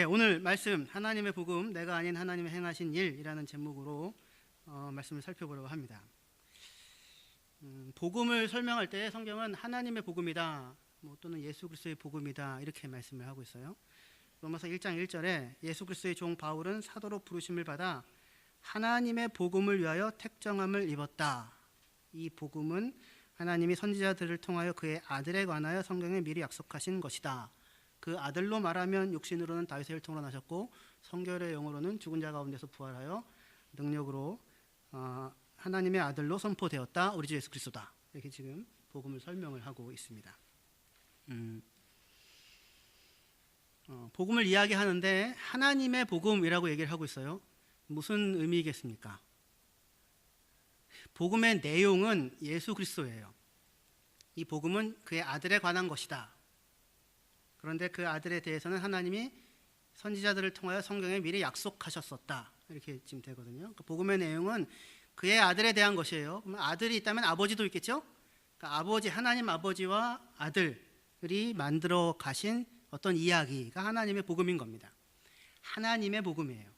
오늘 말씀 하나님의 복음, 내가 아닌 하나님의 행하신 일이라는 제목으로 말씀을 살펴보려고 합니다. 복음을 설명할 때 성경은 하나님의 복음이다, 또는 예수 그리스도의 복음이다 이렇게 말씀을 하고 있어요. 로마서 1장 1절에 예수 그리스도의 종 바울은 사도로 부르심을 받아 하나님의 복음을 위하여 택정함을 입었다. 이 복음은 하나님이 선지자들을 통하여 그의 아들에 관하여 성경에 미리 약속하신 것이다. 그 아들로 말하면 육신으로는 다윗의 혈통으로 나셨고 성결의 영으로는 죽은 자 가운데서 부활하여 능력으로 하나님의 아들로 선포되었다. 우리 주 예수 그리스도다. 이렇게 지금 복음을 설명을 하고 있습니다. 복음을 이야기하는데 하나님의 복음이라고 얘기를 하고 있어요. 무슨 의미겠습니까? 복음의 내용은 예수 그리스도예요. 이 복음은 그의 아들에 관한 것이다. 그런데 그 아들에 대해서는 하나님이 선지자들을 통하여 성경에 미리 약속하셨었다. 이렇게 지금 되거든요. 그러니까 복음의 내용은 그의 아들에 대한 것이에요. 그러면 아들이 있다면 아버지도 있겠죠? 그러니까 아버지, 하나님 아버지와 아들이 만들어 가신 어떤 이야기가 하나님의 복음인 겁니다. 하나님의 복음이에요.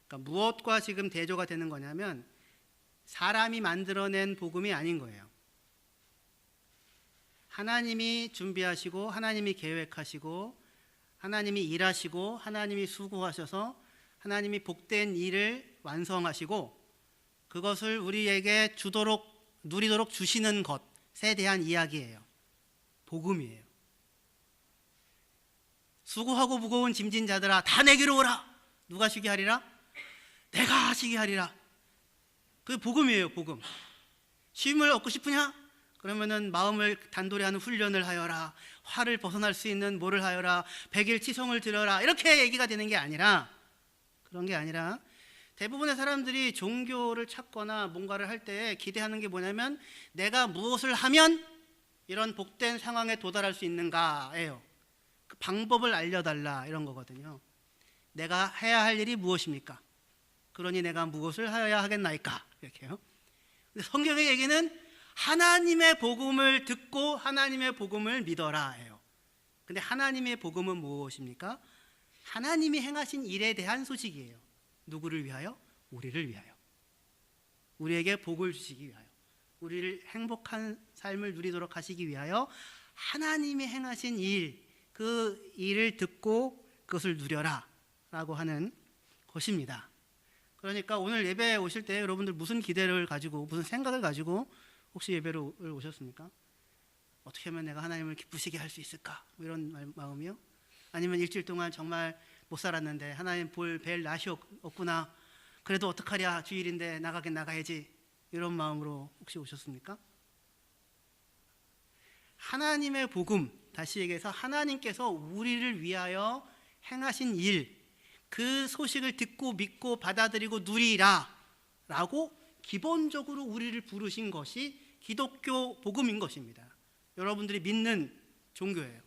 그러니까 무엇과 지금 대조가 되는 거냐면 사람이 만들어낸 복음이 아닌 거예요. 하나님이 준비하시고 하나님이 계획하시고 하나님이 일하시고 하나님이 수고하셔서 하나님이 복된 일을 완성하시고 그것을 우리에게 누리도록 주시는 것에 대한 이야기예요. 복음이에요. 수고하고 무거운 짐진 자들아 다 내게로 오라. 누가 쉬게 하리라? 내가 쉬게 하리라. 그게 복음이에요. 복음. 쉼을 얻고 싶으냐? 그러면은 마음을 단돌이 하는 훈련을 하여라. 화를 벗어날 수 있는 뭐를 하여라. 100일 치성을 드려라. 이렇게 얘기가 되는 게 아니라, 그런 게 아니라 대부분의 사람들이 종교를 찾거나 뭔가를 할 때 기대하는 게 뭐냐면 내가 무엇을 하면 이런 복된 상황에 도달할 수 있는가예요. 그 방법을 알려달라 이런 거거든요. 내가 해야 할 일이 무엇입니까? 그러니 내가 무엇을 하여야 하겠나이까? 이렇게요. 근데 성경의 얘기는 하나님의 복음을 듣고 하나님의 복음을 믿어라예요. 근데 하나님의 복음은 무엇입니까? 하나님이 행하신 일에 대한 소식이에요. 누구를 위하여? 우리를 위하여. 우리에게 복을 주시기 위하여. 우리를 행복한 삶을 누리도록 하시기 위하여 하나님이 행하신 일, 그 일을 듣고 그것을 누려라 라고 하는 것입니다. 그러니까 오늘 예배에 오실 때 여러분들 무슨 기대를 가지고 무슨 생각을 가지고 혹시 예배를 오셨습니까? 어떻게 하면 내가 하나님을 기쁘시게 할 수 있을까? 이런 마음이요? 아니면 일주일 동안 정말 못 살았는데 하나님 뵐 날이 없구나. 그래도 어떡하랴, 주일인데 나가긴 나가야지. 이런 마음으로 혹시 오셨습니까? 하나님의 복음, 다시 얘기해서 하나님께서 우리를 위하여 행하신 일, 그 소식을 듣고 믿고 받아들이고 누리라 라고 기본적으로 우리를 부르신 것이 기독교 복음인 것입니다. 여러분들이 믿는 종교예요.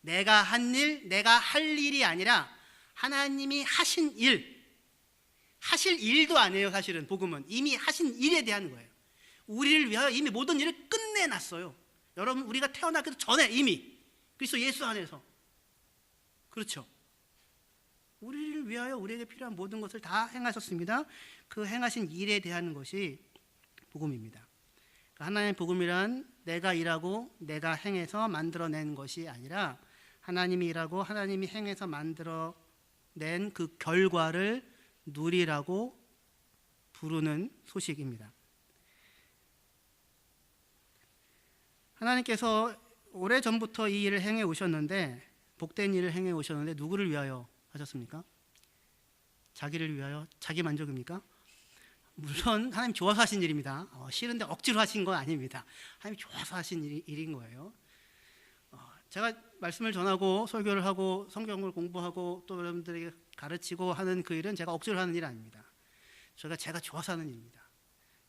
내가 한 일, 내가 할 일이 아니라 하나님이 하신 일, 하실 일도 아니에요. 사실은 복음은 이미 하신 일에 대한 거예요. 우리를 위하여 이미 모든 일을 끝내놨어요. 여러분, 우리가 태어나기도 전에 이미 그리스도 예수 안에서, 그렇죠? 우리를 위하여 우리에게 필요한 모든 것을 다 행하셨습니다. 그 행하신 일에 대한 것이 복음입니다. 하나님의 복음이란 내가 일하고 내가 행해서 만들어낸 것이 아니라 하나님이 일하고 하나님이 행해서 만들어낸 그 결과를 누리라고 부르는 소식입니다. 하나님께서 오래전부터 이 일을 행해 오셨는데, 복된 일을 행해 오셨는데 누구를 위하여 하셨습니까? 자기를 위하여, 자기 만족입니까? 물론 하나님 좋아서 하신 일입니다. 싫은데 억지로 하신 건 아닙니다. 하나님 좋아서 하신 일인 거예요. 제가 말씀을 전하고 설교를 하고 성경을 공부하고 또 여러분들에게 가르치고 하는 그 일은 제가 억지로 하는 일이 아닙니다. 제가 좋아서 하는 일입니다.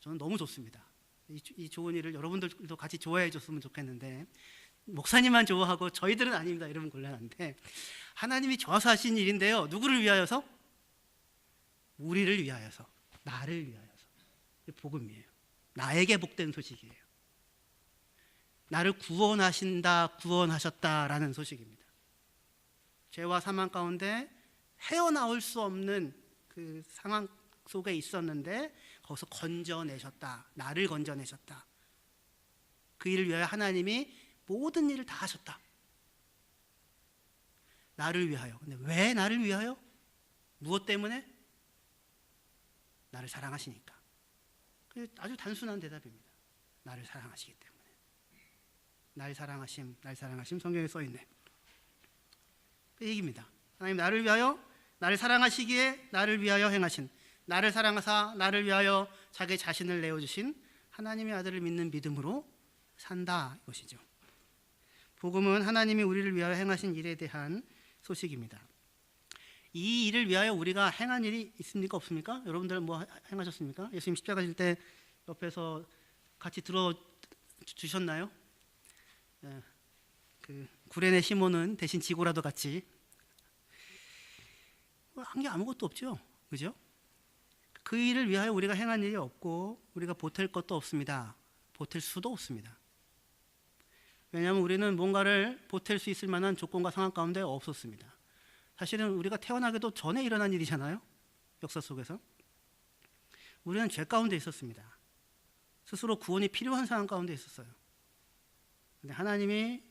저는 너무 좋습니다. 이 좋은 일을 여러분들도 같이 좋아해 줬으면 좋겠는데, 목사님만 좋아하고 저희들은 아닙니다. 이러면 곤란한데, 하나님이 좋아서 하신 일인데요. 누구를 위하여서? 우리를 위하여서, 나를 위하여서. 복음이에요. 나에게 복된 소식이에요. 나를 구원하신다, 구원하셨다라는 소식입니다. 죄와 사망 가운데 헤어나올 수 없는 그 상황 속에 있었는데 거기서 건져내셨다. 나를 건져내셨다. 그 일을 위하여 하나님이 모든 일을 다 하셨다. 나를 위하여. 근데 왜 나를 위하여? 무엇 때문에? 나를 사랑하시니까. 아주 단순한 대답입니다. 나를 사랑하시기 때문에. 날 사랑하심 성경에 써있네. 그 얘기입니다. 하나님 나를 위하여, 나를 사랑하시기에 나를 위하여 행하신, 나를 사랑하사 나를 위하여 자기 자신을 내어주신 하나님의 아들을 믿는 믿음으로 산다, 이것이죠. 복음은 하나님이 우리를 위하여 행하신 일에 대한 소식입니다. 이 일을 위하여 우리가 행한 일이 있습니까, 없습니까? 여러분들 뭐 행하셨습니까? 예수님 십자가 질 때 옆에서 같이 들어주셨나요? 그 구레네 시몬은 대신 지고라도 같이 한 게 아무것도 없죠, 그죠? 그 일을 위하여 우리가 행한 일이 없고 우리가 보탤 것도 없습니다. 보탤 수도 없습니다. 왜냐하면 우리는 뭔가를 보탤 수 있을 만한 조건과 상황 가운데 없었습니다. 사실은 우리가 태어나기도 전에 일어난 일이잖아요. 역사 속에서 우리는 죄 가운데 있었습니다. 스스로 구원이 필요한 상황 가운데 있었어요. 근데 하나님이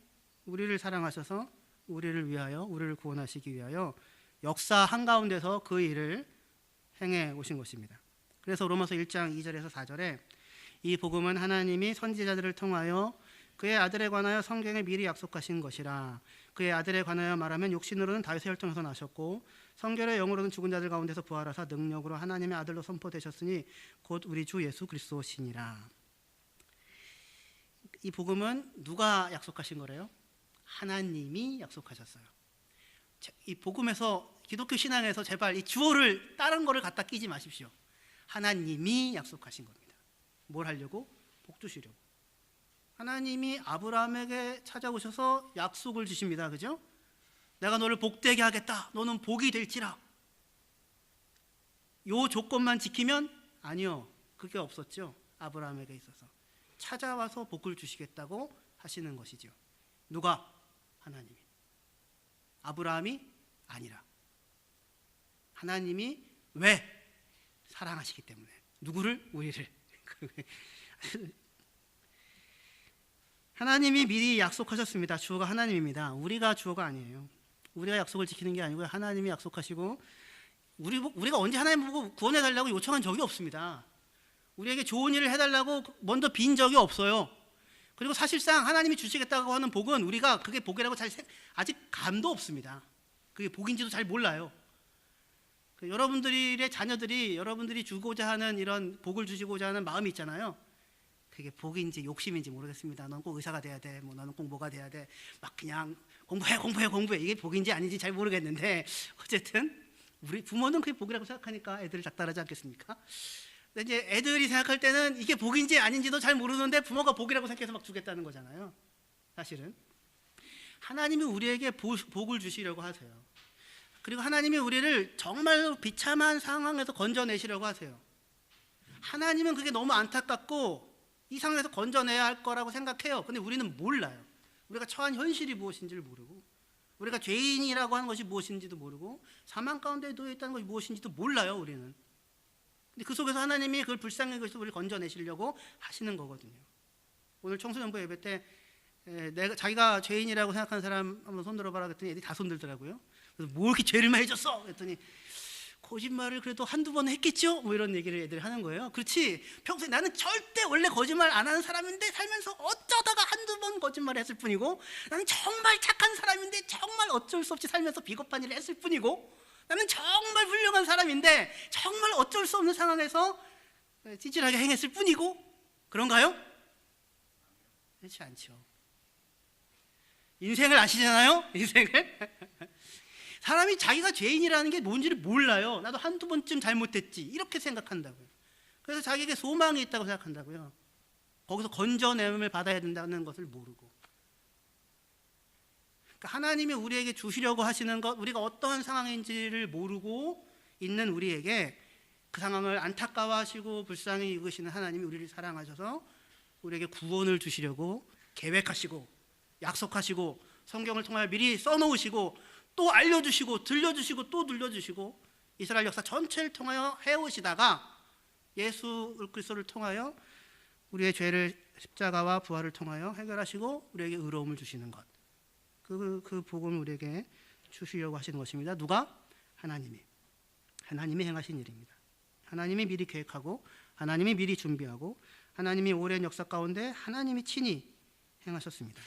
우리를 사랑하셔서 우리를 위하여, 우리를 구원하시기 위하여 역사 한가운데서 그 일을 행해 오신 것입니다. 그래서 로마서 1장 2절에서 4절에 이 복음은 하나님이 선지자들을 통하여 그의 아들에 관하여 성경에 미리 약속하신 것이라. 그의 아들에 관하여 말하면 육신으로는 다윗의 혈통에서 나셨고 성결의 영으로는 죽은 자들 가운데서 부활하사 능력으로 하나님의 아들로 선포되셨으니 곧 우리 주 예수 그리스도시니라. 이 복음은 누가 약속하신 거래요? 하나님이 약속하셨어요. 이 복음에서, 기독교 신앙에서 제발 이 주어를 다른 거를 갖다 끼지 마십시오. 하나님이 약속하신 겁니다. 뭘 하려고? 복 주시려고. 하나님이 아브라함에게 찾아오셔서 약속을 주십니다. 그죠? 내가 너를 복되게 하겠다. 너는 복이 될지라. 요 조건만 지키면? 아니요. 그게 없었죠. 아브라함에게 있어서. 찾아와서 복을 주시겠다고 하시는 것이죠. 누가? 하나님이. 아브라함이 아니라. 하나님이 왜? 사랑하시기 때문에. 누구를? 우리를. 하나님이 미리 약속하셨습니다. 주어가 하나님입니다. 우리가 주어가 아니에요. 우리가 약속을 지키는 게 아니고요. 하나님이 약속하시고 우리가 언제 하나님 보고 구원해달라고 요청한 적이 없습니다. 우리에게 좋은 일을 해달라고 먼저 빈 적이 없어요. 그리고 사실상 하나님이 주시겠다고 하는 복은 우리가 그게 복이라고 아직 감도 없습니다. 그게 복인지도 잘 몰라요. 여러분들의 자녀들이 여러분들이 주고자 하는 이런 복을 주시고자 하는 마음이 있잖아요. 그게 복인지 욕심인지 모르겠습니다. 너는 꼭 의사가 돼야 돼. 뭐 너는 꼭 뭐가 돼야 돼. 막 그냥 공부해. 이게 복인지 아닌지 잘 모르겠는데 어쨌든 우리 부모는 그게 복이라고 생각하니까 애들을 닥달하지 않겠습니까? 근데 이제 애들이 생각할 때는 이게 복인지 아닌지도 잘 모르는데 부모가 복이라고 생각해서 막 주겠다는 거잖아요. 사실은 하나님이 우리에게 복을 주시려고 하세요. 그리고 하나님이 우리를 정말로 비참한 상황에서 건져내시려고 하세요. 하나님은 그게 너무 안타깝고 이 상황에서 건져내야 할 거라고 생각해요. 근데 우리는 몰라요. 우리가 처한 현실이 무엇인지를 모르고 우리가 죄인이라고 하는 것이 무엇인지도 모르고 사망 가운데 놓여 있다는 것이 무엇인지도 몰라요. 우리는. 근데 그 속에서 하나님이 그걸 불쌍히 여기서 우리를 건져내시려고 하시는 거거든요. 오늘 청소년부 예배 때 자기가 죄인이라고 생각하는 사람 한번 손 들어봐라 그랬더니 애들이 다 손 들더라고요. 그래서 뭐 이렇게 죄를 많이 졌어? 그랬더니 거짓말을 그래도 한두 번 했겠죠? 뭐 이런 얘기를 애들이 하는 거예요. 그렇지, 평소에 나는 절대 원래 거짓말 안 하는 사람인데 살면서 어쩌다가 한두 번 거짓말을 했을 뿐이고 나는 정말 착한 사람인데 정말 어쩔 수 없이 살면서 비겁한 일을 했을 뿐이고 나는 정말 훌륭한 사람인데 정말 어쩔 수 없는 상황에서 찌질하게 행했을 뿐이고 그런가요? 그렇지 않죠. 인생을 아시잖아요? 인생을. 사람이 자기가 죄인이라는 게 뭔지를 몰라요. 나도 한두 번쯤 잘못했지 이렇게 생각한다고요. 그래서 자기에게 소망이 있다고 생각한다고요. 거기서 건져냄을 받아야 된다는 것을 모르고. 그러니까 하나님이 우리에게 주시려고 하시는 것, 우리가 어떠한 상황인지를 모르고 있는 우리에게 그 상황을 안타까워하시고 불쌍히 여기시는 하나님이 우리를 사랑하셔서 우리에게 구원을 주시려고 계획하시고 약속하시고 성경을 통하여 미리 써놓으시고 또 알려주시고 들려주시고 또 들려주시고 이스라엘 역사 전체를 통하여 해오시다가 예수 그리스도를 통하여 우리의 죄를 십자가와 부활을 통하여 해결하시고 우리에게 의로움을 주시는 것, 그 복음을 우리에게 주시려고 하시는 것입니다. 누가? 하나님이 행하신 일입니다. 하나님이 미리 계획하고 하나님이 미리 준비하고 하나님이 오랜 역사 가운데 하나님이 친히 행하셨습니다.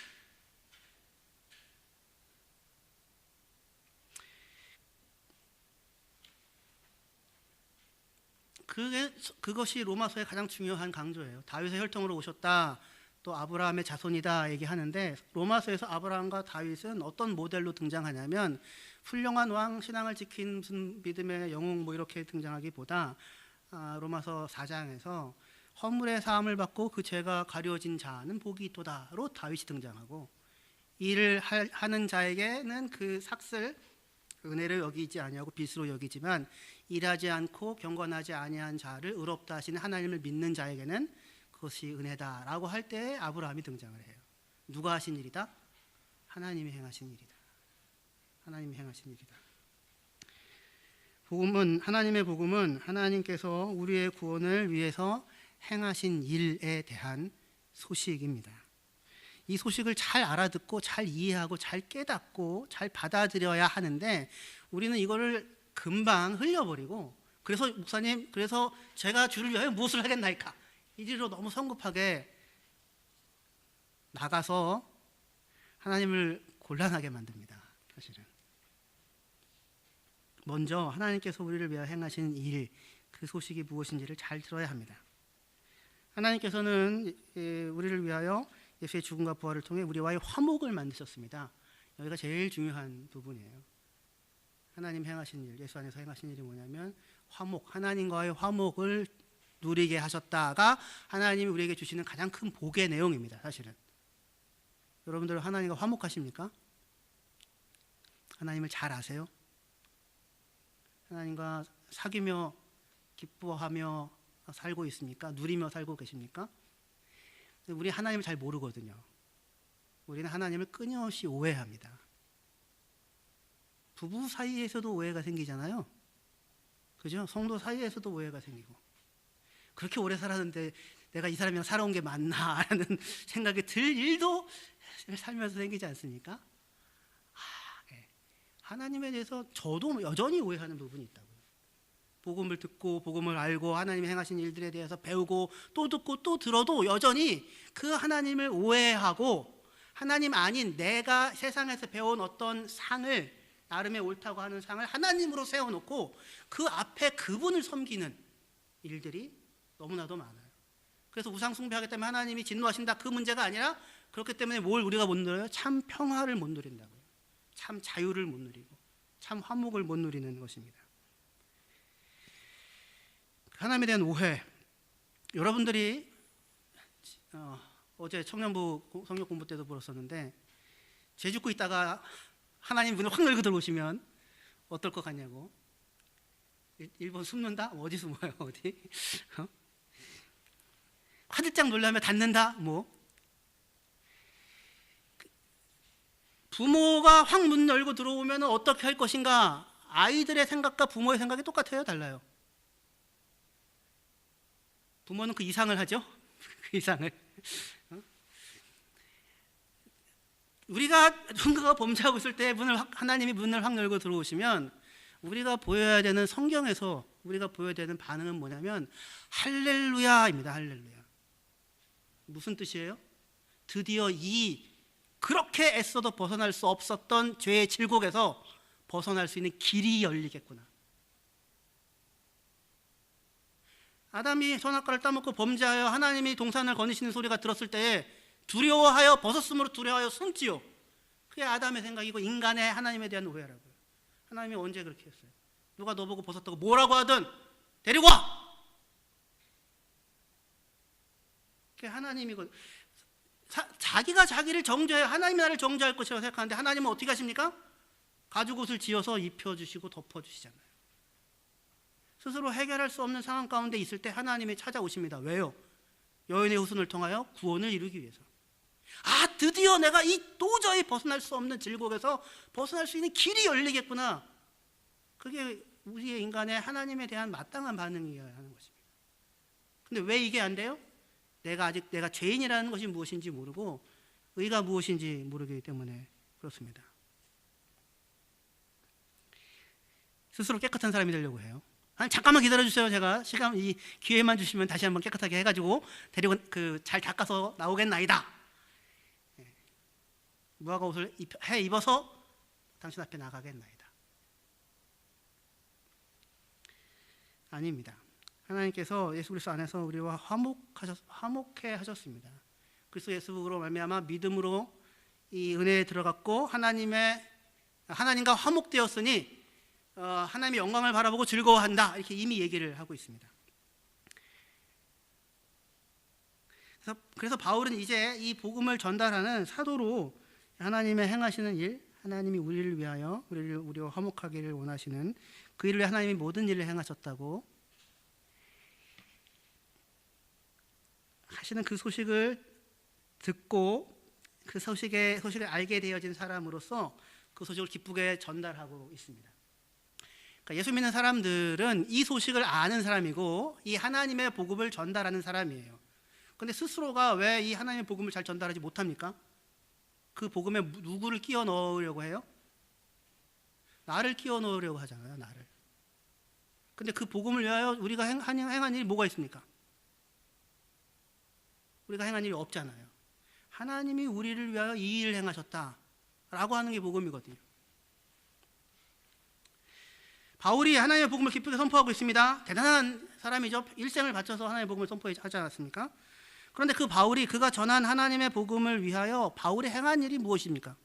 그것이 로마서의 가장 중요한 강조예요. 다윗의 혈통으로 오셨다, 또 아브라함의 자손이다 얘기하는데, 로마서에서 아브라함과 다윗은 어떤 모델로 등장하냐면 훌륭한 왕, 신앙을 지킨 무슨 믿음의 영웅 뭐 이렇게 등장하기보다 로마서 4장에서 허물의 사함을 받고 그 죄가 가려진 자는 복이 있도다로 다윗이 등장하고, 일을 하는 자에게는 그 삭슬 은혜를 여기지 아니하고 빚으로 여기지만 일하지 않고 경건하지 아니한 자를 의롭다 하시는 하나님을 믿는 자에게는 그것이 은혜다라고 할 때 아브라함이 등장을 해요. 누가 하신 일이다? 하나님이 행하신 일이다. 하나님이 행하신 일이다. 하나님의 복음은 하나님께서 우리의 구원을 위해서 행하신 일에 대한 소식입니다. 이 소식을 잘 알아듣고 잘 이해하고 잘 깨닫고 잘 받아들여야 하는데, 우리는 이거를 금방 흘려버리고, 그래서 목사님, 그래서 제가 주를 위하여 무엇을 하겠나이까, 이리로 너무 성급하게 나가서 하나님을 곤란하게 만듭니다. 사실은 먼저 하나님께서 우리를 위하여 행하신 일, 그 소식이 무엇인지를 잘 들어야 합니다. 하나님께서는 우리를 위하여 예수의 죽음과 부활을 통해 우리와의 화목을 만드셨습니다. 여기가 제일 중요한 부분이에요. 하나님 행하신 일, 예수 안에서 행하신 일이 뭐냐면 화목, 하나님과의 화목을 누리게 하셨다가 하나님이 우리에게 주시는 가장 큰 복의 내용입니다. 사실은 여러분들 하나님과 화목하십니까? 하나님을 잘 아세요? 하나님과 사귀며 기뻐하며 살고 있습니까? 누리며 살고 계십니까? 우리 하나님을 잘 모르거든요. 우리는 하나님을 끊임없이 오해합니다. 부부 사이에서도 오해가 생기잖아요. 그죠? 성도 사이에서도 오해가 생기고, 그렇게 오래 살았는데 내가 이 사람이랑 살아온 게 맞나 라는 생각이 들 일도 살면서 생기지 않습니까? 네. 하나님에 대해서 저도 여전히 오해하는 부분이 있다고요. 복음을 듣고 복음을 알고 하나님이 행하신 일들에 대해서 배우고 또 듣고 또 들어도 여전히 그 하나님을 오해하고, 하나님 아닌 내가 세상에서 배운 어떤 상을, 나름의 옳다고 하는 상을 하나님으로 세워놓고 그 앞에 그분을 섬기는 일들이 너무나도 많아요. 그래서 우상 숭배하기 때문에 하나님이 진노하신다, 그 문제가 아니라, 그렇기 때문에 뭘 우리가 못 누려요? 참 평화를 못 누린다고요. 참 자유를 못 누리고 참 화목을 못 누리는 것입니다. 하나님에 대한 오해, 여러분들이 어제 청년부 성경 공부 때도 물었었는데, 죄 짓고 있다가 하나님 문을 확 열고 들어오시면 어떨 것 같냐고. 1번 숨는다? 어디 숨어요? 어디? 화들짝 놀라며 닫는다? 뭐? 부모가 확 문 열고 들어오면 어떻게 할 것인가? 아이들의 생각과 부모의 생각이 똑같아요? 달라요? 부모는 그 이상을 하죠? 그 이상을. 우리가 누군가가 범죄하고 있을 때 하나님이 문을 확 열고 들어오시면 우리가 보여야 되는, 성경에서 우리가 보여야 되는 반응은 뭐냐면 할렐루야입니다. 할렐루야. 무슨 뜻이에요? 드디어 그렇게 애써도 벗어날 수 없었던 죄의 질곡에서 벗어날 수 있는 길이 열리겠구나. 아담이 선악과를 따먹고 범죄하여 하나님이 동산을 거니시는 소리가 들었을 때 두려워하여, 벗었으므로 두려워하여 숨지요. 그게 아담의 생각이고 인간의 하나님에 대한 오해라고요. 하나님이 언제 그렇게 했어요? 누가 너 보고 벗었다고 뭐라고 하든 데리고 와! 그게 하나님이고, 자기가 자기를 정죄해, 하나님이 나를 정죄할 것이라고 생각하는데 하나님은 어떻게 하십니까? 가죽옷을 지어서 입혀주시고 덮어주시잖아요. 스스로 해결할 수 없는 상황 가운데 있을 때 하나님이 찾아오십니다. 왜요? 여인의 후손을 통하여 구원을 이루기 위해서. 아, 드디어 내가 이 도저히 벗어날 수 없는 질곡에서 벗어날 수 있는 길이 열리겠구나. 그게 우리의 인간의 하나님에 대한 마땅한 반응이어야 하는 것입니다. 근데 왜 이게 안 돼요? 내가 죄인이라는 것이 무엇인지 모르고 의가 무엇인지 모르기 때문에 그렇습니다. 스스로 깨끗한 사람이 되려고 해요. 아니, 잠깐만 기다려주세요. 제가 이 기회만 주시면 다시 한번 깨끗하게 해가지고 데리고 잘 닦아서 나오겠나이다. 무화과 옷을 입어서 당신 앞에 나가겠나이다. 아닙니다. 하나님께서 예수 그리스도 안에서 우리와 화목해 하셨습니다. 그리스도 예수로 말미암아 믿음으로 이 은혜에 들어갔고 하나님과 화목되었으니 하나님의 영광을 바라보고 즐거워한다. 이렇게 이미 얘기를 하고 있습니다. 그래서 바울은 이제 이 복음을 전달하는 사도로 하나님의 행하시는 일, 하나님이 우리를 위하여 우리와 화목하기를 원하시는 그 일을 위해 하나님이 모든 일을 행하셨다고 하시는 그 소식을 듣고 그 소식을 알게 되어진 사람으로서 그 소식을 기쁘게 전달하고 있습니다. 그러니까 예수 믿는 사람들은 이 소식을 아는 사람이고 이 하나님의 복음을 전달하는 사람이에요. 그런데 스스로가 왜 이 하나님의 복음을 잘 전달하지 못합니까? 그 복음에 누구를 끼워 넣으려고 해요? 나를 끼워 넣으려고 하잖아요. 나를. 근데 그 복음을 위하여 우리가 행한 일이 뭐가 있습니까? 우리가 행한 일이 없잖아요. 하나님이 우리를 위하여 이 일을 행하셨다라고 하는 게 복음이거든요. 바울이 하나님의 복음을 기쁘게 선포하고 있습니다. 대단한 사람이죠. 일생을 바쳐서 하나님의 복음을 선포하지 않았습니까? 그런데 그 바울이 그가 전한 하나님의 복음을 위하여 바울이 행한 일이 무엇입니까?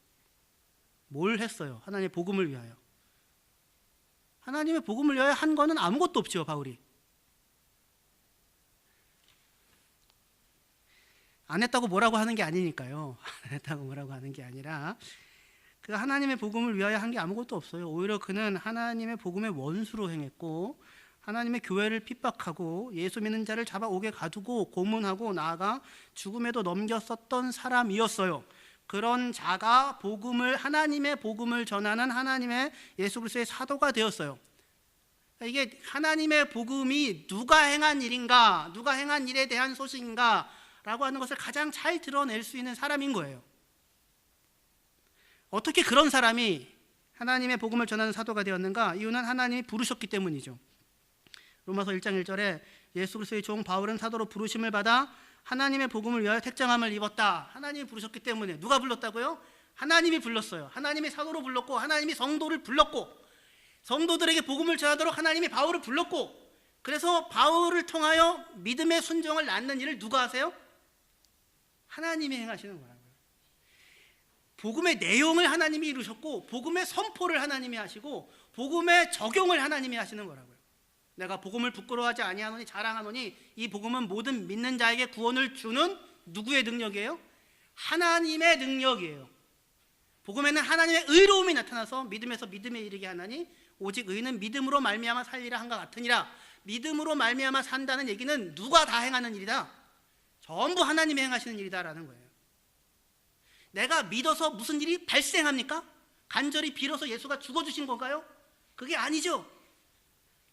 뭘 했어요? 하나님의 복음을 위하여. 하나님의 복음을 위하여 한 거는 아무것도 없죠. 바울이. 안 했다고 뭐라고 하는 게 아니니까요. 안 했다고 뭐라고 하는 게 아니라 그 하나님의 복음을 위하여 한 게 아무것도 없어요. 오히려 그는 하나님의 복음의 원수로 행했고 하나님의 교회를 핍박하고 예수 믿는 자를 잡아오게 가두고 고문하고 나아가 죽음에도 넘겼었던 사람이었어요. 그런 자가 하나님의 복음을 전하는 하나님의 예수 그리스도의 사도가 되었어요. 이게 하나님의 복음이 누가 행한 일인가, 누가 행한 일에 대한 소식인가 라고 하는 것을 가장 잘 드러낼 수 있는 사람인 거예요. 어떻게 그런 사람이 하나님의 복음을 전하는 사도가 되었는가? 이유는 하나님이 부르셨기 때문이죠. 로마서 1장 1절에 예수 그리스도의 종 바울은 사도로 부르심을 받아 하나님의 복음을 위하여 택정함을 입었다. 하나님이 부르셨기 때문에. 누가 불렀다고요? 하나님이 불렀어요. 하나님이 사도로 불렀고 하나님이 성도를 불렀고 성도들에게 복음을 전하도록 하나님이 바울을 불렀고 그래서 바울을 통하여 믿음의 순종을 낳는 일을 누가 하세요? 하나님이 행하시는 거라고요. 복음의 내용을 하나님이 이루셨고 복음의 선포를 하나님이 하시고 복음의 적용을 하나님이 하시는 거라고요. 내가 복음을 부끄러워하지 아니하노니 자랑하노니 이 복음은 모든 믿는 자에게 구원을 주는 누구의 능력이에요? 하나님의 능력이에요. 복음에는 하나님의 의로움이 나타나서 믿음에서 믿음에 이르게 하나니 오직 의는 믿음으로 말미암아 살리라 한것 같으니라. 믿음으로 말미암아 산다는 얘기는 누가 다 행하는 일이다? 전부 하나님이 행하시는 일이다라는 거예요. 내가 믿어서 무슨 일이 발생합니까? 간절히 빌어서 예수가 죽어주신 건가요? 그게 아니죠.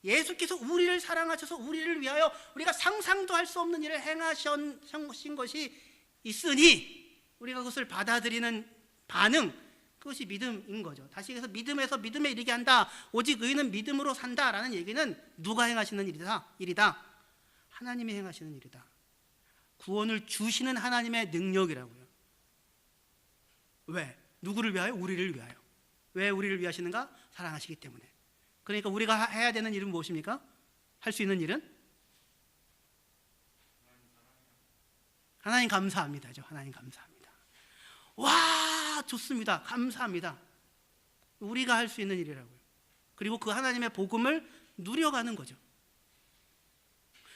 예수께서 우리를 사랑하셔서 우리를 위하여 우리가 상상도 할 수 없는 일을 행하신 것이 있으니 우리가 그것을 받아들이는 반응, 그것이 믿음인 거죠. 다시 해서 믿음에서 믿음에 이르게 한다. 오직 의는 믿음으로 산다라는 얘기는 누가 행하시는 일이다. 하나님이 행하시는 일이다. 구원을 주시는 하나님의 능력이라고요. 왜? 누구를 위하여? 우리를 위하여. 왜 우리를 위하시는가? 사랑하시기 때문에. 그러니까 우리가 해야 되는 일은 무엇입니까? 할 수 있는 일은? 하나님 감사합니다죠. 하나님 감사합니다. 와, 좋습니다. 감사합니다. 우리가 할 수 있는 일이라고요. 그리고 그 하나님의 복음을 누려가는 거죠.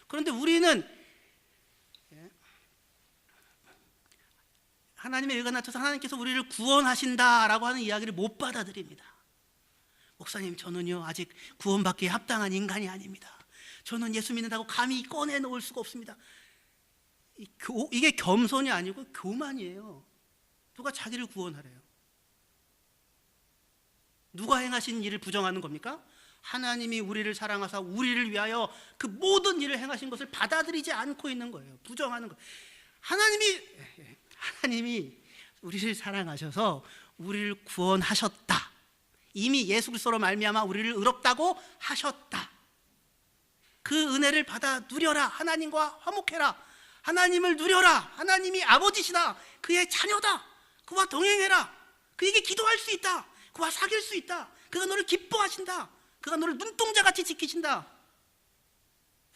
그런데 우리는 하나님의 의가 나타나서 하나님께서 우리를 구원하신다라고 하는 이야기를 못 받아들입니다. 목사님, 저는요 아직 구원받기에 합당한 인간이 아닙니다. 저는 예수 믿는다고 감히 꺼내놓을 수가 없습니다. 이게 겸손이 아니고 교만이에요. 누가 자기를 구원하래요? 누가 행하신 일을 부정하는 겁니까? 하나님이 우리를 사랑하사 우리를 위하여 그 모든 일을 행하신 것을 받아들이지 않고 있는 거예요. 부정하는 거예요. 하나님이 우리를 사랑하셔서 우리를 구원하셨다. 이미 예수 그리스도로 말미암아 우리를 의롭다고 하셨다. 그 은혜를 받아 누려라. 하나님과 화목해라. 하나님을 누려라. 하나님이 아버지시다. 그의 자녀다. 그와 동행해라. 그에게 기도할 수 있다. 그와 사귈 수 있다. 그가 너를 기뻐하신다. 그가 너를 눈동자같이 지키신다.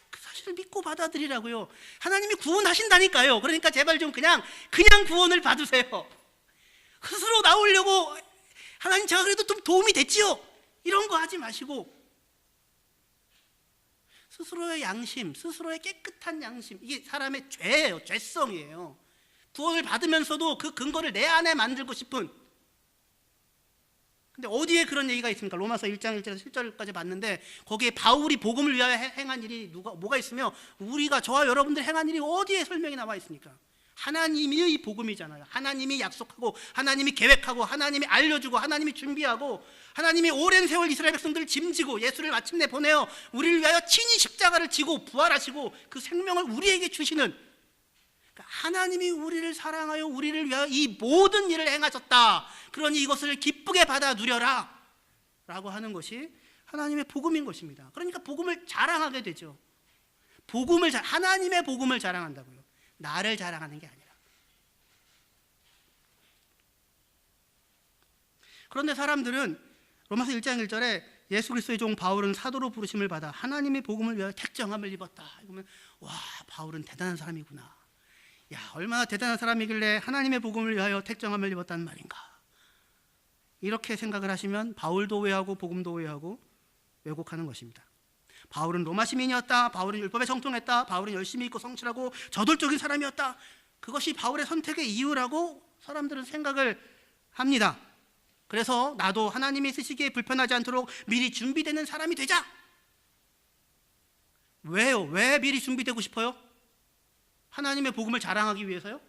그 사실을 믿고 받아들이라고요. 하나님이 구원하신다니까요. 그러니까 제발 좀 그냥 구원을 받으세요. 스스로 나오려고 하나님 제가 그래도 좀 도움이 됐지요, 이런 거 하지 마시고 스스로의 양심, 스스로의 깨끗한 양심, 이게 사람의 죄예요. 죄성이에요. 구원을 받으면서도 그 근거를 내 안에 만들고 싶은. 근데 어디에 그런 얘기가 있습니까? 로마서 1장 1절에서 7절까지 봤는데 거기에 바울이 복음을 위하여 행한 일이 뭐가 있으며 우리가 저와 여러분들 행한 일이 어디에 설명이 나와 있습니까? 하나님의 복음이잖아요. 하나님이 약속하고 하나님이 계획하고 하나님이 알려주고 하나님이 준비하고 하나님이 오랜 세월 이스라엘 백성들을 짐지고 예수를 마침내 보내어 우리를 위하여 친히 십자가를 지고 부활하시고 그 생명을 우리에게 주시는, 그러니까 하나님이 우리를 사랑하여 우리를 위하여 이 모든 일을 행하셨다. 그러니 이것을 기쁘게 받아 누려라 라고 하는 것이 하나님의 복음인 것입니다. 그러니까 복음을 자랑하게 되죠. 하나님의 복음을 자랑한다고요. 나를 자랑하는 게 아니라. 그런데 사람들은 로마서 1장 1절에 예수 그리스도의 종 바울은 사도로 부르심을 받아 하나님의 복음을 위하여 택정함을 입었다. 이러면 와, 바울은 대단한 사람이구나. 야, 얼마나 대단한 사람이길래 하나님의 복음을 위하여 택정함을 입었다는 말인가. 이렇게 생각을 하시면 바울도 오해하고 복음도 오해하고 왜곡하는 것입니다. 바울은 로마 시민이었다. 바울은 율법에 정통했다. 바울은 열심히 있고 성실하고 저돌적인 사람이었다. 그것이 바울의 선택의 이유라고 사람들은 생각을 합니다. 그래서 나도 하나님이 쓰시기에 불편하지 않도록 미리 준비되는 사람이 되자. 왜요? 왜 미리 준비되고 싶어요? 하나님의 복음을 자랑하기 위해서요?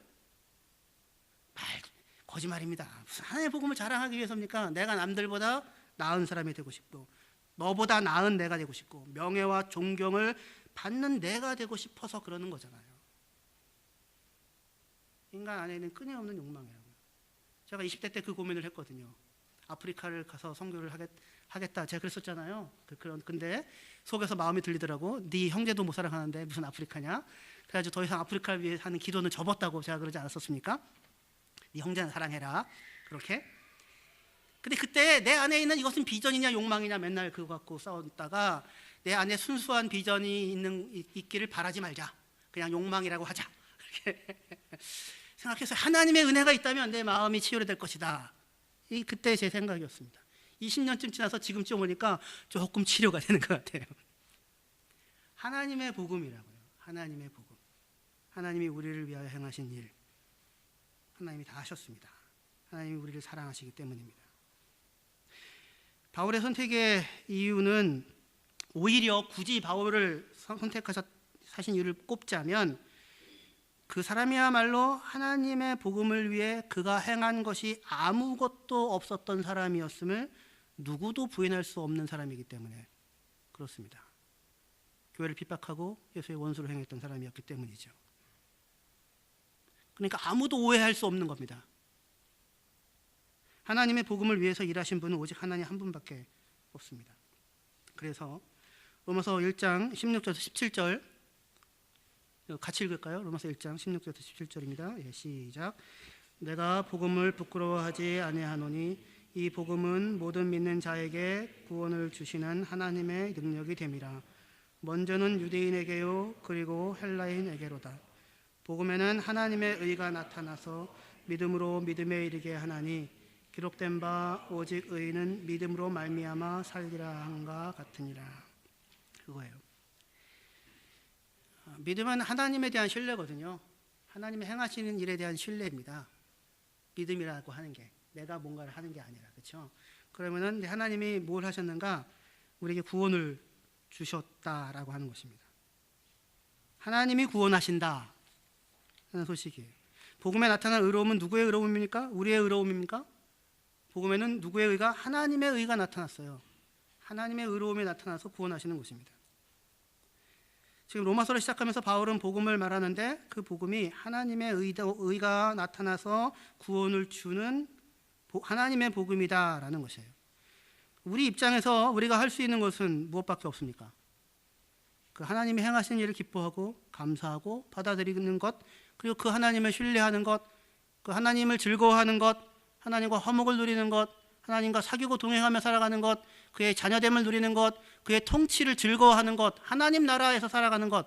거짓말입니다. 무슨 하나님의 복음을 자랑하기 위해서입니까? 내가 남들보다 나은 사람이 되고 싶고 너보다 나은 내가 되고 싶고 명예와 존경을 받는 내가 되고 싶어서 그러는 거잖아요. 인간 안에 있는 끊임없는 욕망이라고요. 제가 20대 때 그 고민을 했거든요. 아프리카를 가서 선교를 하겠다. 제가 그랬었잖아요. 근데 속에서 마음이 들리더라고. 네 형제도 못 사랑하는데 무슨 아프리카냐. 그래가지고 더 이상 아프리카를 위해 하는 기도는 접었다고 제가 그러지 않았었습니까? 네 형제는 사랑해라. 그렇게. 근데 그때 내 안에 있는 이것은 비전이냐 욕망이냐 맨날 그거 갖고 싸웠다가 내 안에 순수한 비전이 있기를 바라지 말자. 그냥 욕망이라고 하자. 이렇게 생각해서 하나님의 은혜가 있다면 내 마음이 치유될 것이다. 그때 제 생각이었습니다. 20년쯤 지나서 지금쯤 오니까 조금 치료가 되는 것 같아요. 하나님의 복음이라고요. 하나님의 복음. 하나님이 우리를 위하여 행하신 일. 하나님이 다 하셨습니다. 하나님이 우리를 사랑하시기 때문입니다. 바울의 선택의 이유는 오히려 굳이 바울을 선택하신 이유를 꼽자면 그 사람이야말로 하나님의 복음을 위해 그가 행한 것이 아무것도 없었던 사람이었음을 누구도 부인할 수 없는 사람이기 때문에 그렇습니다. 교회를 핍박하고 예수의 원수로 행했던 사람이었기 때문이죠. 그러니까 아무도 오해할 수 없는 겁니다. 하나님의 복음을 위해서 일하신 분은 오직 하나님 한 분밖에 없습니다. 그래서 로마서 1장 16절에서 17절 같이 읽을까요? 로마서 1장 16절에서 17절입니다. 시작. 내가 복음을 부끄러워하지 아니하노니 이 복음은 모든 믿는 자에게 구원을 주시는 하나님의 능력이 됨이라. 먼저는 유대인에게요 그리고 헬라인에게로다. 복음에는 하나님의 의가 나타나서 믿음으로 믿음에 이르게 하나니 기록된 바 오직 의인은 믿음으로 말미암아 살리라 한가 같으니라. 그거예요. 믿음은 하나님에 대한 신뢰거든요. 하나님이 행하시는 일에 대한 신뢰입니다. 믿음이라고 하는 게 내가 뭔가를 하는 게 아니라, 그렇죠? 그러면은 하나님이 뭘 하셨는가? 우리에게 구원을 주셨다라고 하는 것입니다. 하나님이 구원하신다 하는 소식이에요. 복음에 나타난 의로움은 누구의 의로움입니까? 우리의 의로움입니까? 복음에는 누구의 의가? 하나님의 의가 나타났어요. 하나님의 의로움이 나타나서 구원하시는 것입니다. 지금 로마서를 시작하면서 바울은 복음을 말하는데 그 복음이 하나님의 의가 나타나서 구원을 주는 하나님의 복음이다라는 것이에요. 우리 입장에서 우리가 할 수 있는 것은 무엇밖에 없습니까? 그 하나님이 행하신 일을 기뻐하고 감사하고 받아들이는 것, 그리고 그 하나님을 신뢰하는 것, 그 하나님을 즐거워하는 것, 하나님과 화목을 누리는 것, 하나님과 사귀고 동행하며 살아가는 것, 그의 자녀됨을 누리는 것, 그의 통치를 즐거워하는 것, 하나님 나라에서 살아가는 것,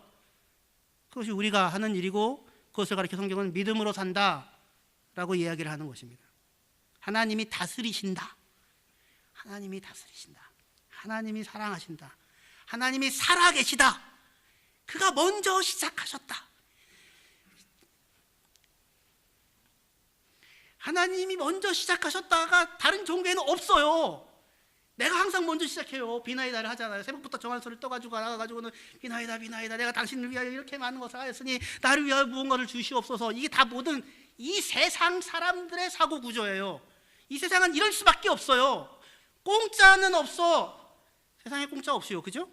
그것이 우리가 하는 일이고 그것을 가리켜 성경은 믿음으로 산다라고 이야기를 하는 것입니다. 하나님이 다스리신다. 하나님이 다스리신다. 하나님이 사랑하신다. 하나님이 살아계시다. 그가 먼저 시작하셨다. 하나님이 먼저 시작하셨다가 다른 종교에는 없어요. 내가 항상 먼저 시작해요. 비나이다를 하잖아요. 새벽부터 정한소리를 떠가지고 나가가지고는 비나이다 비나이다 내가 당신을 위하여 이렇게 많은 것을 하였으니 나를 위하여 무언가를 주시옵소서. 이게 다 모든 이 세상 사람들의 사고 구조예요. 이 세상은 이럴 수밖에 없어요. 공짜는 없어. 세상에 공짜 없이요. 그죠?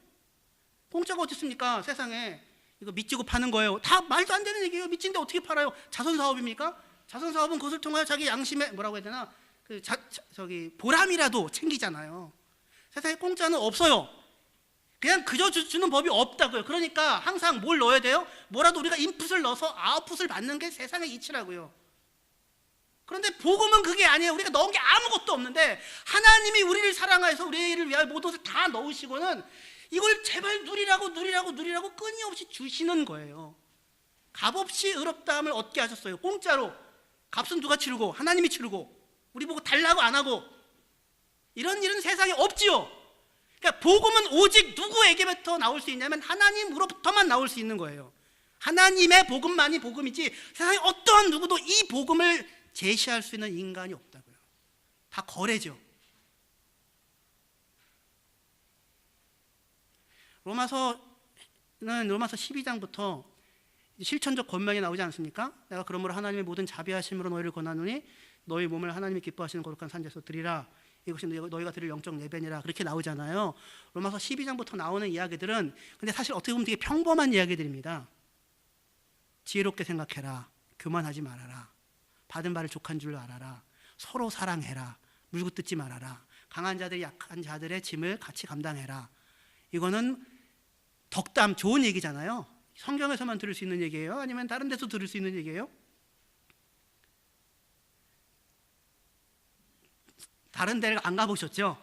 공짜가 어디 있습니까? 세상에 이거 미치고 파는 거예요. 다 말도 안 되는 얘기예요. 미친데 어떻게 팔아요? 자선 사업입니까? 자선 사업은 그것을 통하여 자기 양심에 뭐라고 해야 되나? 보람이라도 챙기잖아요. 세상에 공짜는 없어요. 그냥 그저 주는 법이 없다고요. 그러니까 항상 뭘 넣어야 돼요? 뭐라도 우리가 인풋을 넣어서 아웃풋을 받는 게 세상의 이치라고요. 그런데 복음은 그게 아니에요. 우리가 넣은 게 아무것도 없는데 하나님이 우리를 사랑하여서 우리를 위하여 모든 것을 다 넣으시고는 이걸 제발 누리라고 끊임없이 주시는 거예요. 값없이 의롭다함을 얻게 하셨어요. 공짜로. 값은 누가 치르고? 하나님이 치르고. 우리 보고 달라고 안 하고. 이런 일은 세상에 없지요. 그러니까 복음은 오직 누구에게부터 나올 수 있냐면 하나님으로부터만 나올 수 있는 거예요. 하나님의 복음만이 복음이지 세상에 어떠한 누구도 이 복음을 제시할 수 있는 인간이 없다고요. 다 거래죠. 로마서 12장부터 실천적 권면이 나오지 않습니까? 내가 그러므로 하나님의 모든 자비하심으로 너희를 권하노니 너희 몸을 하나님이 기뻐하시는 거룩한 산제에서 드리라. 이것이 너희가 드릴 영적 예배니라. 그렇게 나오잖아요. 로마서 12장부터 나오는 이야기들은 근데 사실 어떻게 보면 되게 평범한 이야기들입니다. 지혜롭게 생각해라. 교만하지 말아라. 받은 바를 족한 줄 알아라. 서로 사랑해라. 물고 뜯지 말아라. 강한 자들이 약한 자들의 짐을 같이 감당해라. 이거는 덕담, 좋은 얘기잖아요. 성경에서만 들을 수 있는 얘기예요? 아니면 다른 데서 들을 수 있는 얘기예요? 다른 데를 안 가보셨죠?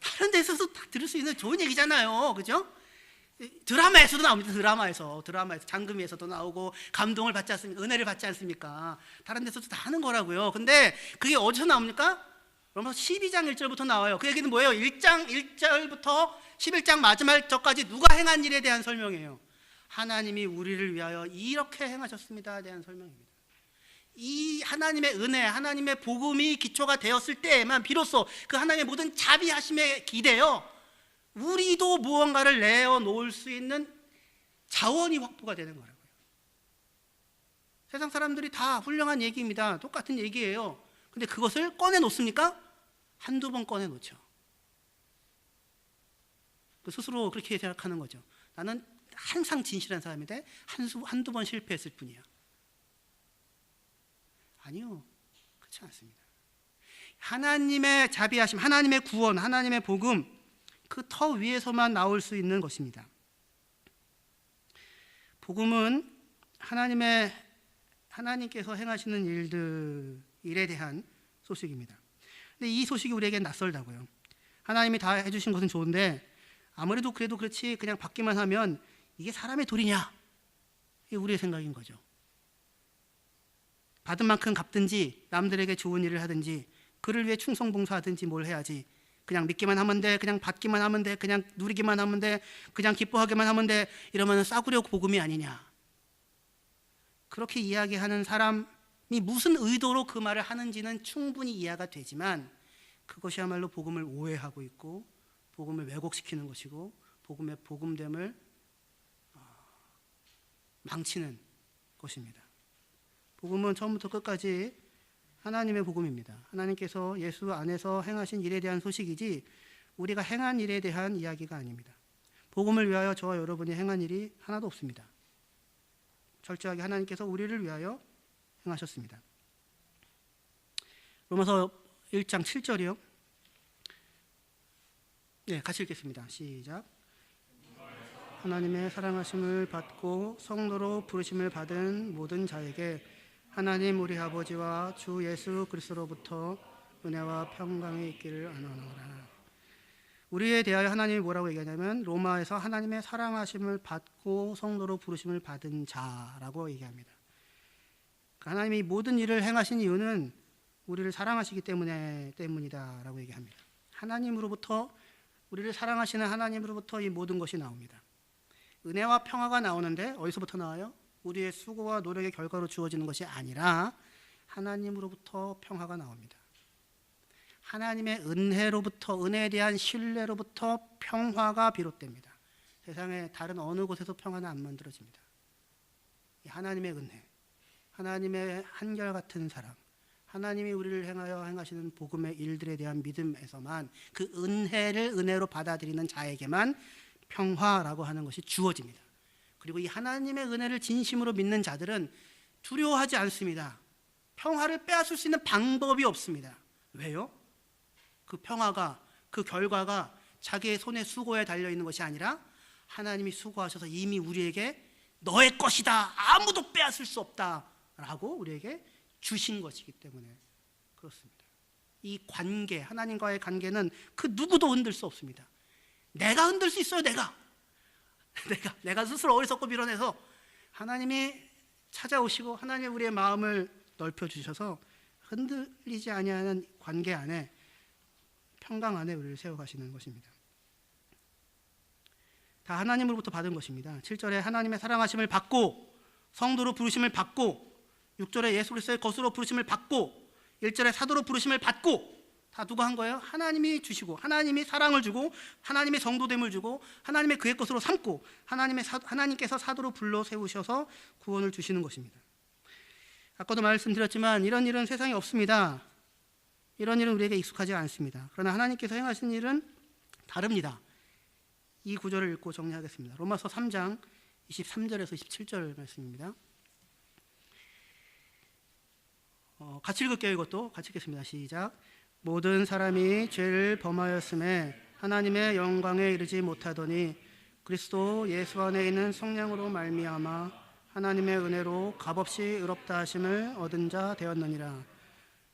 다른 데서도 다 들을 수 있는 좋은 얘기잖아요. 그죠? 드라마에서도 나옵니다. 드라마에서 장금위에서도 나오고 감동을 받지 않습니까? 은혜를 받지 않습니까? 다른 데서도 다 하는 거라고요. 근데 그게 어디서 나옵니까? 로마서 12장 1절부터 나와요. 그 얘기는 뭐예요? 1장 1절부터 11장 마지막 절까지 누가 행한 일에 대한 설명이에요. 하나님이 우리를 위하여 이렇게 행하셨습니다에 대한 설명입니다. 이 하나님의 은혜, 하나님의 복음이 기초가 되었을 때에만 비로소 그 하나님의 모든 자비하심에 기대어 우리도 무언가를 내어놓을 수 있는 자원이 확보가 되는 거라고요. 세상 사람들이 다 훌륭한 얘기입니다. 똑같은 얘기예요. 근데 그것을 꺼내놓습니까? 한두 번 꺼내놓죠. 스스로 그렇게 생각하는 거죠. 나는 항상 진실한 사람인데 한두 번 실패했을 뿐이야. 아니요, 그렇지 않습니다. 하나님의 자비하심, 하나님의 구원, 하나님의 복음, 그 터 위에서만 나올 수 있는 것입니다. 복음은 하나님께서 행하시는 일에 대한 소식입니다. 근데 이 소식이 우리에게 낯설다고요. 하나님이 다 해주신 것은 좋은데 아무래도 그래도 그렇지 그냥 받기만 하면 이게 사람의 도리냐? 이게 우리의 생각인 거죠. 받은 만큼 갚든지 남들에게 좋은 일을 하든지 그를 위해 충성봉사하든지 뭘 해야지 그냥 믿기만 하면 돼, 그냥 받기만 하면 돼, 그냥 누리기만 하면 돼, 그냥 기뻐하기만 하면 돼 이러면 싸구려 복음이 아니냐. 그렇게 이야기하는 사람이 무슨 의도로 그 말을 하는지는 충분히 이해가 되지만 그것이야말로 복음을 오해하고 있고 복음을 왜곡시키는 것이고 복음의 복음됨을 망치는 것입니다. 복음은 처음부터 끝까지 하나님의 복음입니다. 하나님께서 예수 안에서 행하신 일에 대한 소식이지 우리가 행한 일에 대한 이야기가 아닙니다. 복음을 위하여 저와 여러분이 행한 일이 하나도 없습니다. 철저하게 하나님께서 우리를 위하여 행하셨습니다. 로마서 1장 7절이요. 네, 같이 읽겠습니다. 시작. 하나님의 사랑하심을 받고 성도로 부르심을 받은 모든 자에게 하나님 우리 아버지와 주 예수 그리스도로부터 은혜와 평강이 있기를 원하노라. 우리에 대하여 하나님이 뭐라고 얘기하냐면 로마에서 하나님의 사랑하심을 받고 성도로 부르심을 받은 자라고 얘기합니다. 하나님이 모든 일을 행하신 이유는 우리를 사랑하시기 때문이다라고 얘기합니다. 하나님으로부터, 우리를 사랑하시는 하나님으로부터 이 모든 것이 나옵니다. 은혜와 평화가 나오는데 어디서부터 나와요? 우리의 수고와 노력의 결과로 주어지는 것이 아니라 하나님으로부터 평화가 나옵니다. 하나님의 은혜로부터, 은혜에 대한 신뢰로부터 평화가 비롯됩니다. 세상에 다른 어느 곳에서 평화는 안 만들어집니다. 하나님의 은혜, 하나님의 한결같은 사랑, 하나님이 우리를 행하여 행하시는 복음의 일들에 대한 믿음에서만, 그 은혜를 은혜로 받아들이는 자에게만 평화라고 하는 것이 주어집니다. 그리고 이 하나님의 은혜를 진심으로 믿는 자들은 두려워하지 않습니다. 평화를 빼앗을 수 있는 방법이 없습니다. 왜요? 그 평화가, 그 결과가 자기의 손의 수고에 달려있는 것이 아니라 하나님이 수고하셔서 이미 우리에게 너의 것이다, 아무도 빼앗을 수 없다 라고 우리에게 주신 것이기 때문에 그렇습니다. 이 관계, 하나님과의 관계는 그 누구도 흔들 수 없습니다. 내가 흔들 수 있어요. 내가 스스로 어리석고 밀어내서 하나님이 찾아오시고 하나님이 우리의 마음을 넓혀주셔서 흔들리지 아니하는 관계 안에, 평강 안에 우리를 세워가시는 것입니다. 다 하나님으로부터 받은 것입니다. 7절에 하나님의 사랑하심을 받고 성도로 부르심을 받고, 6절에 예수 그리스도의 것으로 부르심을 받고, 1절에 사도로 부르심을 받고, 다 누가 한 거예요? 하나님이 주시고, 하나님이 사랑을 주고, 하나님의 성도됨을 주고, 하나님의 그의 것으로 삼고, 하나님께서 사도로 불러 세우셔서 구원을 주시는 것입니다. 아까도 말씀드렸지만 이런 일은 세상에 없습니다. 이런 일은 우리에게 익숙하지 않습니다. 그러나 하나님께서 행하신 일은 다릅니다. 이 구절을 읽고 정리하겠습니다. 로마서 3장 23절에서 27절 말씀입니다. 같이 읽을게요. 이것도 같이 읽겠습니다. 시작. 모든 사람이 죄를 범하였음에 하나님의 영광에 이르지 못하더니 그리스도 예수 안에 있는 성령으로 말미암아 하나님의 은혜로 값없이 의롭다 하심을 얻은 자 되었느니라.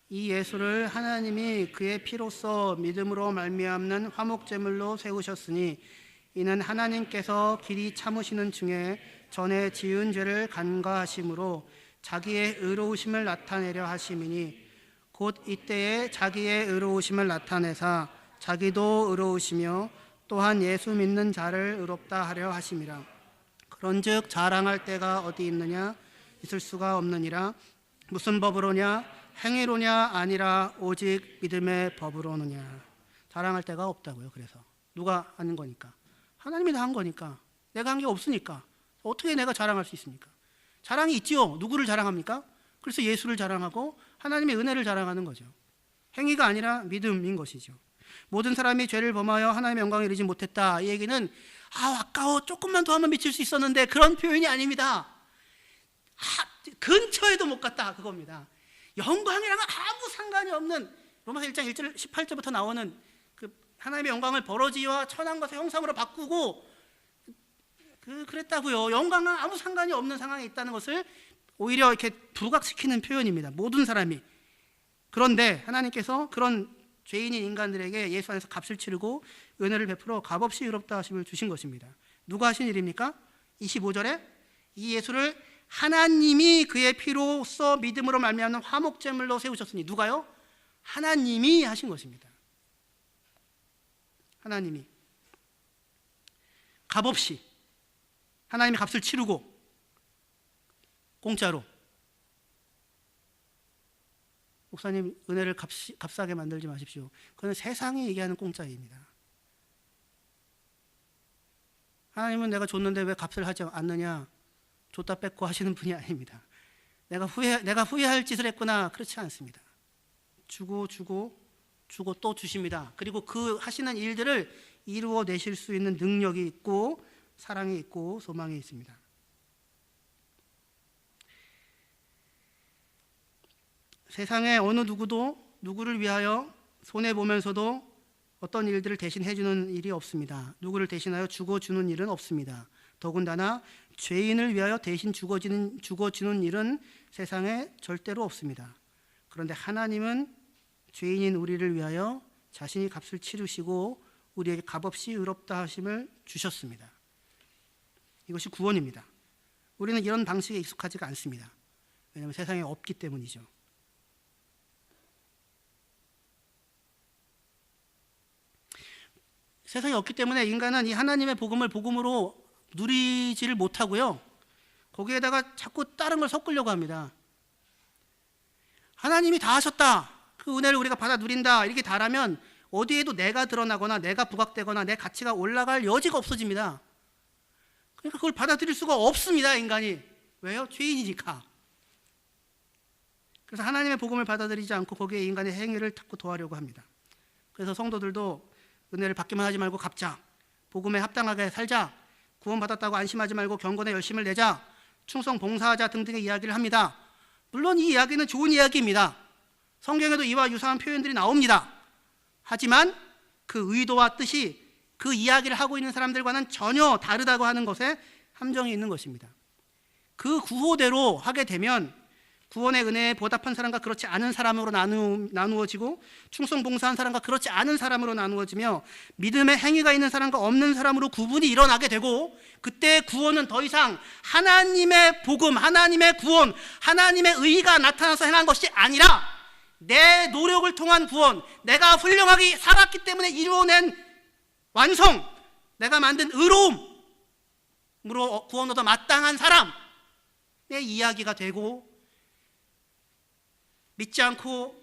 이 예수를 하나님이 그의 피로써 믿음으로 말미암는 화목제물로 세우셨으니 이는 하나님께서 길이 참으시는 중에 전에 지은 죄를 간과하심으로 자기의 의로우심을 나타내려 하심이니 곧 이때에 자기의 의로우심을 나타내사 자기도 의로우시며 또한 예수 믿는 자를 의롭다 하려 하심이라. 그런즉 자랑할 때가 어디 있느냐? 있을 수가 없느니라. 무슨 법으로냐? 행위로냐? 아니라 오직 믿음의 법으로느냐. 자랑할 데가 없다고요. 그래서 누가 하는 거니까? 하나님이 다 한 거니까. 내가 한 게 없으니까 어떻게 내가 자랑할 수 있습니까? 자랑이 있지요. 누구를 자랑합니까? 그래서 예수를 자랑하고 하나님의 은혜를 자랑하는 거죠. 행위가 아니라 믿음인 것이죠. 모든 사람이 죄를 범하여 하나님의 영광에 이르지 못했다. 이 얘기는 아까워, 조금만 더 하면 미칠 수 있었는데, 그런 표현이 아닙니다. 근처에도 못 갔다, 그겁니다. 영광이랑은 아무 상관이 없는, 로마서 1장 1절 18절부터 나오는 그 하나님의 영광을 버러지와 천한 것의 형상으로 바꾸고 그랬다고요. 영광은 아무 상관이 없는 상황에 있다는 것을 오히려 이렇게 부각시키는 표현입니다. 모든 사람이. 그런데 하나님께서 그런 죄인인 인간들에게 예수 안에서 값을 치르고 은혜를 베풀어 값없이 의롭다 하심을 주신 것입니다. 누가 하신 일입니까? 25절에 이 예수를 하나님이 그의 피로써 믿음으로 말미암는 화목제물로 세우셨으니, 누가요? 하나님이 하신 것입니다. 하나님이 값없이, 하나님이 값을 치르고 공짜로. 목사님, 은혜를 값싸게 만들지 마십시오. 그건 세상이 얘기하는 공짜입니다. 하나님은 내가 줬는데 왜 값을 하지 않느냐, 줬다 뺏고 하시는 분이 아닙니다. 내가 후회할 짓을 했구나. 그렇지 않습니다. 주고 또 주십니다. 그리고 그 하시는 일들을 이루어내실 수 있는 능력이 있고 사랑이 있고 소망이 있습니다. 세상에 어느 누구도 누구를 위하여 손해보면서도 어떤 일들을 대신 해주는 일이 없습니다. 누구를 대신하여 죽어주는 일은 없습니다. 더군다나 죄인을 위하여 대신 죽어주는 일은 세상에 절대로 없습니다. 그런데 하나님은 죄인인 우리를 위하여 자신이 값을 치르시고 우리에게 값없이 의롭다 하심을 주셨습니다. 이것이 구원입니다. 우리는 이런 방식에 익숙하지가 않습니다. 왜냐하면 세상에 없기 때문이죠. 세상에 없기 때문에 인간은 이 하나님의 복음을 복음으로 누리지를 못하고요. 거기에다가 자꾸 다른 걸 섞으려고 합니다. 하나님이 다 하셨다. 그 은혜를 우리가 받아 누린다. 이렇게 달하면 어디에도 내가 드러나거나 내가 부각되거나 내 가치가 올라갈 여지가 없어집니다. 그러니까 그걸 받아들일 수가 없습니다, 인간이. 왜요? 죄인이니까. 그래서 하나님의 복음을 받아들이지 않고 거기에 인간의 행위를 자꾸 더하려고 합니다. 그래서 성도들도 은혜를 받기만 하지 말고 갚자, 복음에 합당하게 살자, 구원받았다고 안심하지 말고 경건에 열심을 내자, 충성 봉사하자 등등의 이야기를 합니다. 물론 이 이야기는 좋은 이야기입니다. 성경에도 이와 유사한 표현들이 나옵니다. 하지만 그 의도와 뜻이 그 이야기를 하고 있는 사람들과는 전혀 다르다고 하는 것에 함정이 있는 것입니다. 그 구호대로 하게 되면 구원의 은혜에 보답한 사람과 그렇지 않은 사람으로 나누어지고 충성 봉사한 사람과 그렇지 않은 사람으로 나누어지며 믿음의 행위가 있는 사람과 없는 사람으로 구분이 일어나게 되고, 그때 구원은 더 이상 하나님의 복음, 하나님의 구원, 하나님의 의가 나타나서 행한 것이 아니라 내 노력을 통한 구원, 내가 훌륭하게 살았기 때문에 이루어낸 완성, 내가 만든 의로움으로 구원 얻어 마땅한 사람의 이야기가 되고, 믿지 않고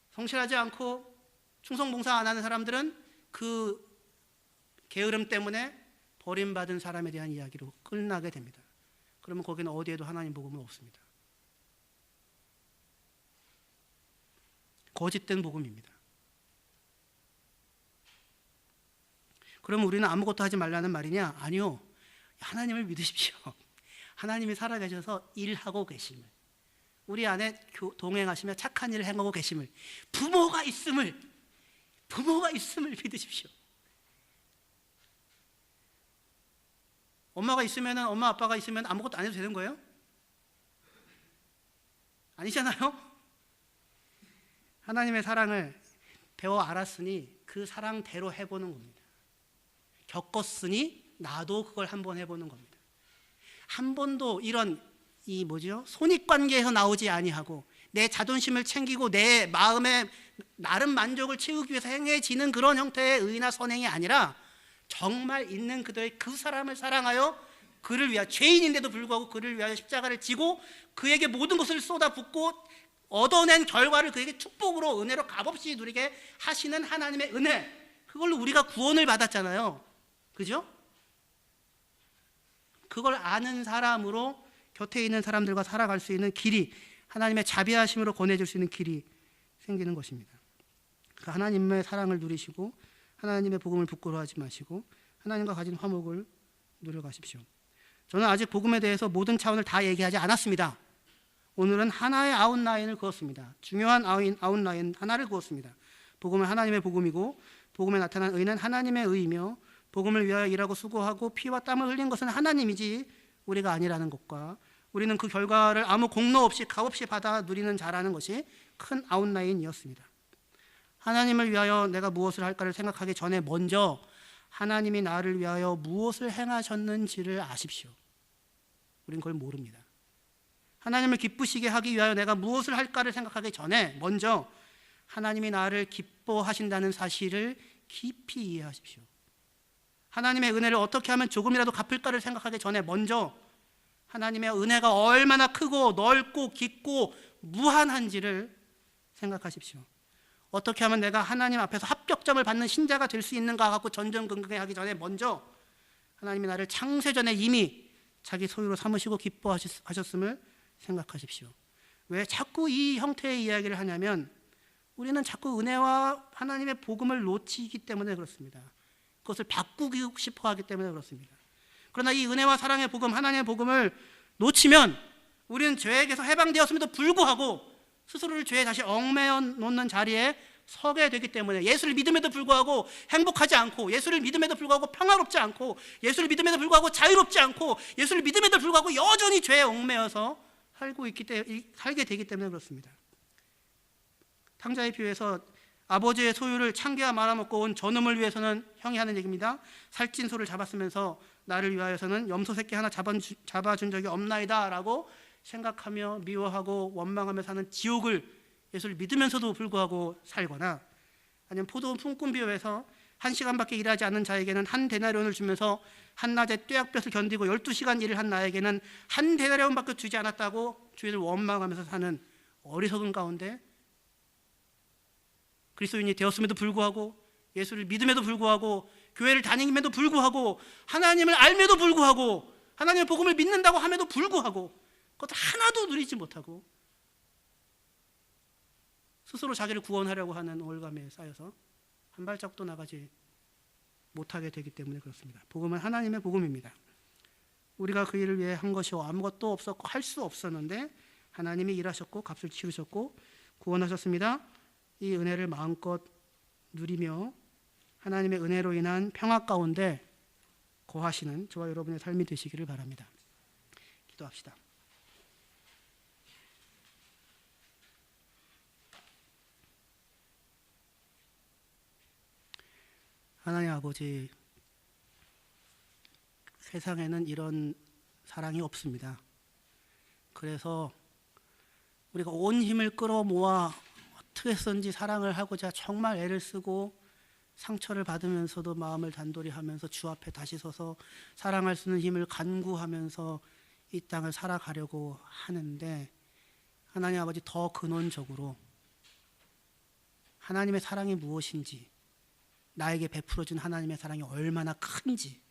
성실하지 않고 충성봉사 안 하는 사람들은 그 게으름 때문에 버림받은 사람에 대한 이야기로 끝나게 됩니다. 그러면 거기는 어디에도 하나님 복음은 없습니다. 거짓된 복음입니다. 그러면 우리는 아무것도 하지 말라는 말이냐? 아니요. 하나님을 믿으십시오. 하나님이 살아계셔서 일하고 계심을, 우리 안에 동행하시며 착한 일을 행하고 계심을, 부모가 있음을 믿으십시오. 엄마 아빠가 있으면 아무것도 안 해도 되는 거예요? 아니잖아요? 하나님의 사랑을 배워 알았으니 그 사랑대로 해보는 겁니다. 겪었으니 나도 그걸 한번 해보는 겁니다. 한 번도 이런 손익관계에서 나오지 아니하고 내 자존심을 챙기고 내 마음의 나름 만족을 채우기 위해서 행해지는 그런 형태의 의나 선행이 아니라 정말 있는 그대의 그 사람을 사랑하여 그를 위하여, 죄인인데도 불구하고 그를 위하여 십자가를 지고 그에게 모든 것을 쏟아붓고 얻어낸 결과를 그에게 축복으로, 은혜로 값없이 누리게 하시는 하나님의 은혜, 그걸로 우리가 구원을 받았잖아요. 그죠? 그걸 아는 사람으로 곁에 있는 사람들과 살아갈 수 있는 길이, 하나님의 자비하심으로 권해줄 수 있는 길이 생기는 것입니다. 그 하나님의 사랑을 누리시고 하나님의 복음을 부끄러워하지 마시고 하나님과 가진 화목을 누려가십시오. 저는 아직 복음에 대해서 모든 차원을 다 얘기하지 않았습니다. 오늘은 하나의 아웃라인을 그었습니다. 중요한 아웃라인 하나를 그었습니다. 복음은 하나님의 복음이고 복음에 나타난 의는 하나님의 의이며 복음을 위하여 일하고 수고하고 피와 땀을 흘린 것은 하나님이지 우리가 아니라는 것과, 우리는 그 결과를 아무 공로 없이 값없이 받아 누리는 자라는 것이 큰 아웃라인이었습니다. 하나님을 위하여 내가 무엇을 할까를 생각하기 전에 먼저 하나님이 나를 위하여 무엇을 행하셨는지를 아십시오. 우린 그걸 모릅니다. 하나님을 기쁘시게 하기 위하여 내가 무엇을 할까를 생각하기 전에 먼저 하나님이 나를 기뻐하신다는 사실을 깊이 이해하십시오. 하나님의 은혜를 어떻게 하면 조금이라도 갚을까를 생각하기 전에 먼저 하나님의 은혜가 얼마나 크고 넓고 깊고 무한한지를 생각하십시오. 어떻게 하면 내가 하나님 앞에서 합격점을 받는 신자가 될 수 있는가 갖고 전전긍긍하기 전에 먼저 하나님이 나를 창세전에 이미 자기 소유로 삼으시고 기뻐하셨음을 생각하십시오. 왜 자꾸 이 형태의 이야기를 하냐면 우리는 자꾸 은혜와 하나님의 복음을 놓치기 때문에 그렇습니다. 그것을 바꾸고 싶어 하기 때문에 그렇습니다. 그러나 이 은혜와 사랑의 복음, 하나님의 복음을 놓치면 우리는 죄에게서 해방되었음에도 불구하고 스스로를 죄에 다시 얽매여 놓는 자리에 서게 되기 때문에 예수를 믿음에도 불구하고 행복하지 않고, 예수를 믿음에도 불구하고 평화롭지 않고, 예수를 믿음에도 불구하고 자유롭지 않고, 예수를 믿음에도 불구하고 여전히 죄에 얽매여서 살게 되기 때문에 그렇습니다. 탕자의 비유에서 아버지의 소유를 창기와 말아먹고 온 저놈을 위해서는 형이 하는 얘기입니다. 살찐 소를 잡았으면서 나를 위하여서는 염소 새끼 하나 잡아준 적이 없나이다 라고 생각하며 미워하고 원망하며 사는 지옥을 예수를 믿으면서도 불구하고 살거나, 아니면 포도원 품꾼 비유에서 1시간밖에 일하지 않는 자에게는 한 데나리온을 주면서 한낮에 뙤약볕을 견디고 12시간 일을 한 나에게는 한 데나리온밖에 주지 않았다고 주인을 원망하면서 사는 어리석은 가운데 그리스도인이 되었음에도 불구하고, 예수를 믿음에도 불구하고, 교회를 다니면도 불구하고, 하나님을 알면도 불구하고, 하나님의 복음을 믿는다고 함에도 불구하고 그것을 하나도 누리지 못하고 스스로 자기를 구원하려고 하는 우월감에 쌓여서 한 발짝도 나가지 못하게 되기 때문에 그렇습니다. 복음은 하나님의 복음입니다. 우리가 그 일을 위해 한 것이 아무것도 없었고 할 수 없었는데 하나님이 일하셨고 값을 치르셨고 구원하셨습니다. 이 은혜를 마음껏 누리며 하나님의 은혜로 인한 평화 가운데 거하시는 저와 여러분의 삶이 되시기를 바랍니다. 기도합시다. 하나님 아버지, 세상에는 이런 사랑이 없습니다. 그래서 우리가 온 힘을 끌어모아 어떻게 해서든지 사랑을 하고자 정말 애를 쓰고 상처를 받으면서도 마음을 단돌이 하면서 주 앞에 다시 서서 사랑할 수 있는 힘을 간구하면서 이 땅을 살아가려고 하는데, 하나님 아버지 더 근원적으로 하나님의 사랑이 무엇인지, 나에게 베풀어준 하나님의 사랑이 얼마나 큰지,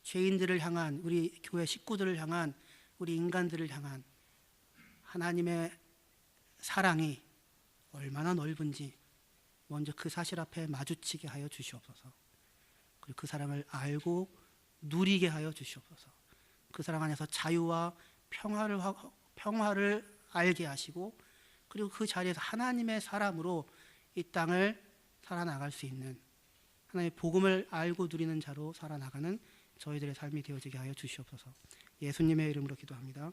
죄인들을 향한, 우리 교회 식구들을 향한, 우리 인간들을 향한 하나님의 사랑이 얼마나 넓은지 먼저 그 사실 앞에 마주치게 하여 주시옵소서. 그리고 그 사랑을 알고 누리게 하여 주시옵소서. 그 사랑 안에서 자유와 평화를 알게 하시고, 그리고 그 자리에서 하나님의 사람으로 이 땅을 살아나갈 수 있는, 하나님의 복음을 알고 누리는 자로 살아나가는 저희들의 삶이 되어지게 하여 주시옵소서. 예수님의 이름으로 기도합니다.